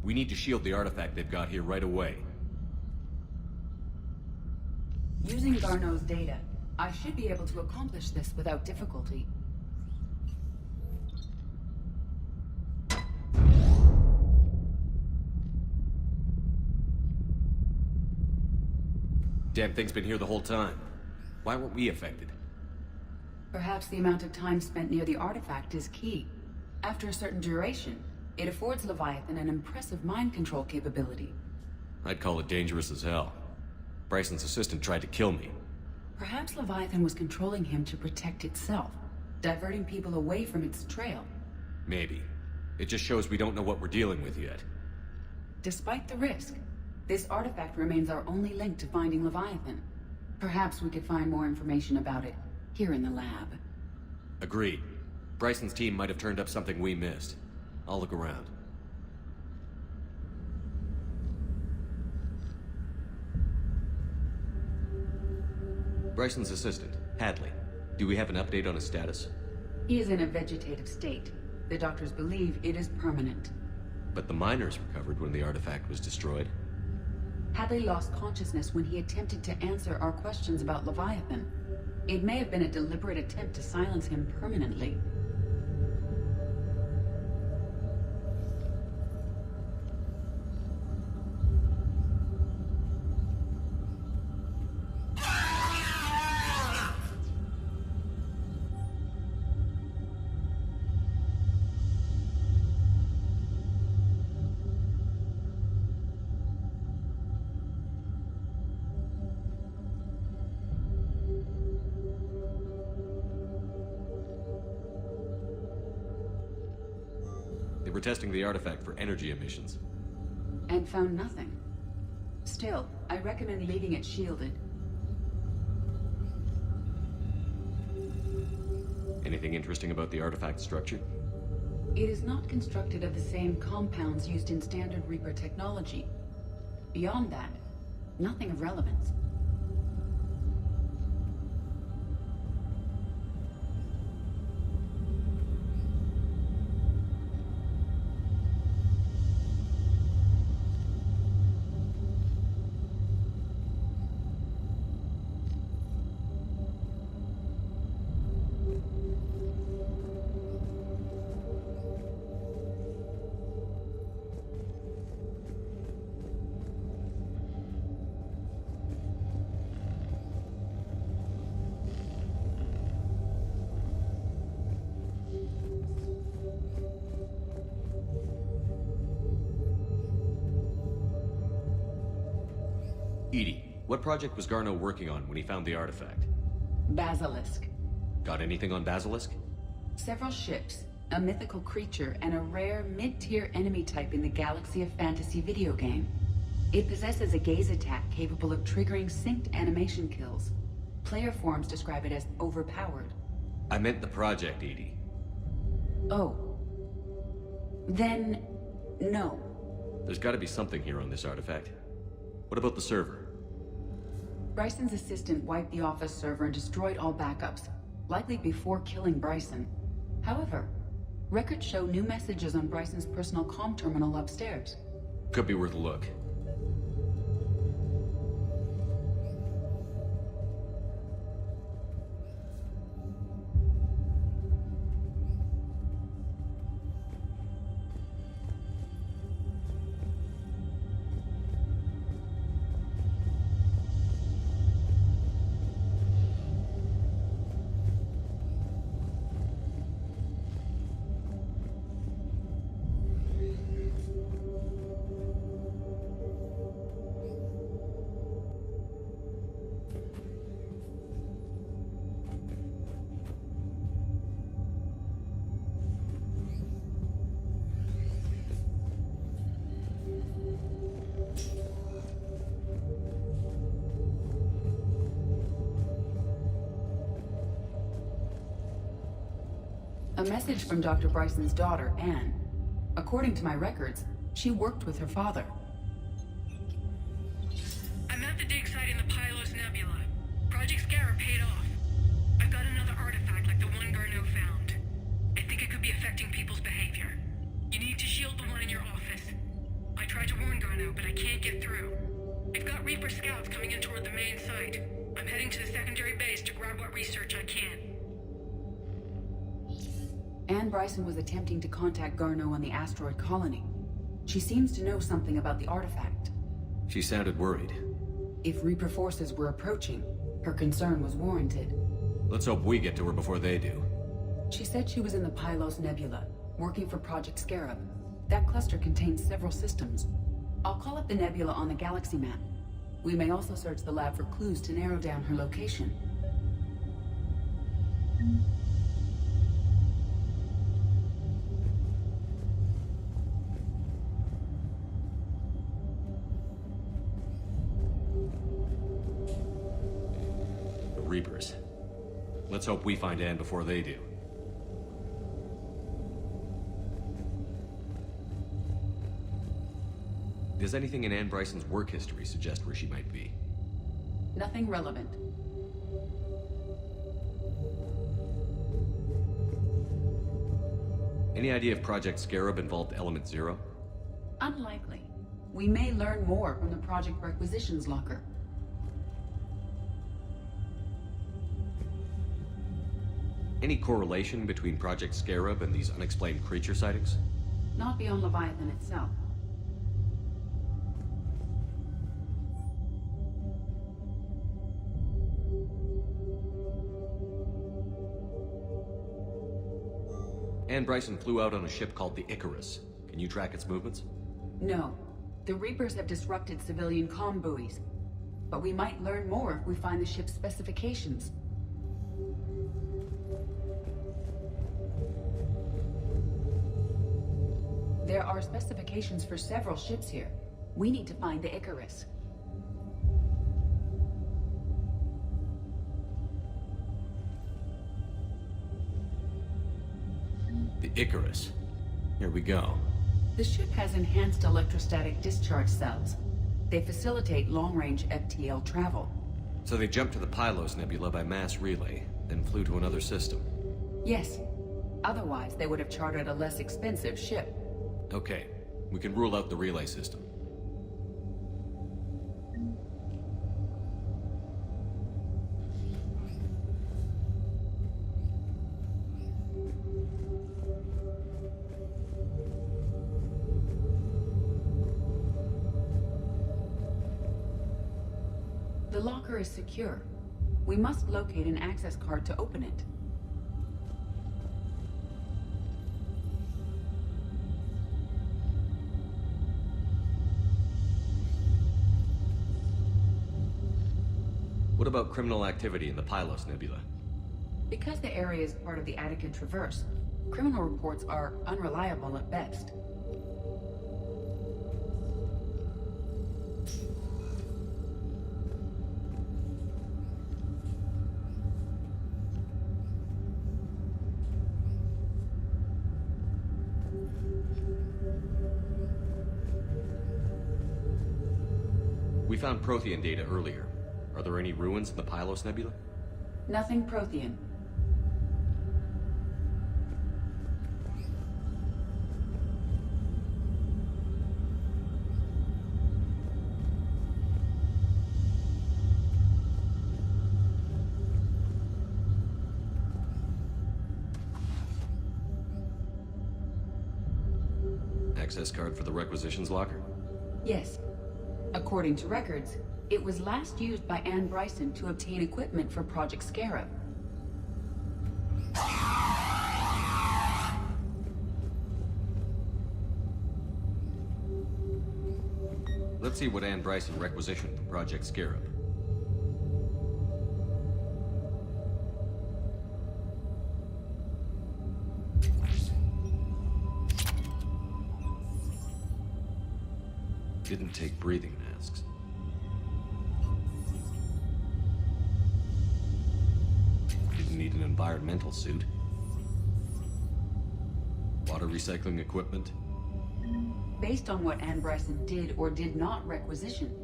We need to shield the artifact they've got here right away. Using Garneau's data, I should be able to accomplish this without difficulty. Damn thing's been here the whole time. Why weren't we affected? Perhaps the amount of time spent near the artifact is key. After a certain duration, it affords Leviathan an impressive mind control capability. I'd call it dangerous as hell. Bryson's assistant tried to kill me. Perhaps Leviathan was controlling him to protect itself, diverting people away from its trail. Maybe. It just shows we don't know what we're dealing with yet. Despite the risk, this artifact remains our only link to finding Leviathan. Perhaps we could find more information about it here in the lab. Agreed. Bryson's team might have turned up something we missed. I'll look around. Bryson's assistant, Hadley. Do we have an update on his status? He is in a vegetative state. The doctors believe it is permanent. But the miners recovered when the artifact was destroyed. Hadley lost consciousness when he attempted to answer our questions about Leviathan. It may have been a deliberate attempt to silence him permanently. They were testing the artifact for energy emissions. And found nothing. Still, I recommend leaving it shielded. Anything interesting about the artifact structure? It is not constructed of the same compounds used in standard Reaper technology. Beyond that, nothing of relevance. Edie, what project was Garneau working on when he found the artifact? Basilisk. Got anything on Basilisk? Several ships, a mythical creature, and a rare mid-tier enemy type in the Galaxy of Fantasy video game. It possesses a gaze attack capable of triggering synced animation kills. Player forums describe it as overpowered. I meant the project, Edie. Oh. Then, no. There's gotta be something here on this artifact. What about the server? Bryson's assistant wiped the office server and destroyed all backups, likely before killing Bryson. However, records show new messages on Bryson's personal comm terminal upstairs. Could be worth a look. A message from Dr. Bryson's daughter, Anne. According to my records, she worked with her father. I'm at the dig site in the Pylos Nebula. Project Scarab paid off. I've got another artifact like the one Garneau found. I think it could be affecting people's behavior. You need to shield the one in your office. I research I can. Anne Bryson was attempting to contact Garneau on the asteroid colony. She seems to know something about the artifact. She sounded worried. If Reaper forces were approaching, her concern was warranted. Let's hope we get to her before they do. She said she was in the Pylos Nebula, working for Project Scarab. That cluster contains several systems. I'll call up the nebula on the galaxy map. We may also search the lab for clues to narrow down her location. The Reapers. Let's hope we find Anne before they do. Does anything in Anne Bryson's work history suggest where she might be? Nothing relevant. Any idea if Project Scarab involved Element Zero? Unlikely. We may learn more from the Project Requisitions Locker. Any correlation between Project Scarab and these unexplained creature sightings? Not beyond Leviathan itself. Anne Bryson flew out on a ship called the Icarus. Can you track its movements? No. The Reapers have disrupted civilian comm buoys. But we might learn more if we find the ship's specifications. There are specifications for several ships here. We need to find the Icarus. The Icarus. Here we go. The ship has enhanced electrostatic discharge cells. They facilitate long-range FTL travel. So they jumped to the Pylos Nebula by mass relay, then flew to another system. Yes. Otherwise, they would have chartered a less expensive ship. Okay, we can rule out the relay system. The locker is secure. We must locate an access card to open it. What about criminal activity in the Pylos Nebula? Because the area is part of the Attican Traverse, criminal reports are unreliable at best. We found Prothean data earlier. Are there any ruins in the Pylos Nebula? Nothing Prothean. Access card for the requisitions locker? Yes. According to records, it was last used by Anne Bryson to obtain equipment for Project Scarab. Let's see what Anne Bryson requisitioned from Project Scarab. Didn't take breathing masks. Didn't need an environmental suit. Water recycling equipment. Based on what Anne Bryson did or did not requisition,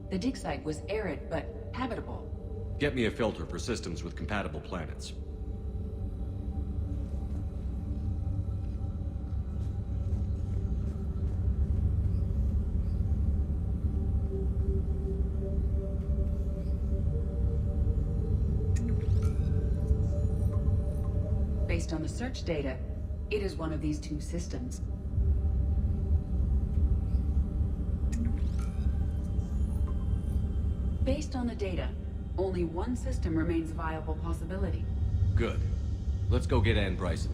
the dig site was arid but habitable. Get me a filter for systems with compatible planets. based on the search data, it is one of these two systems. Based on the data, only one system remains a viable possibility. Good. Let's go get Ann Bryson.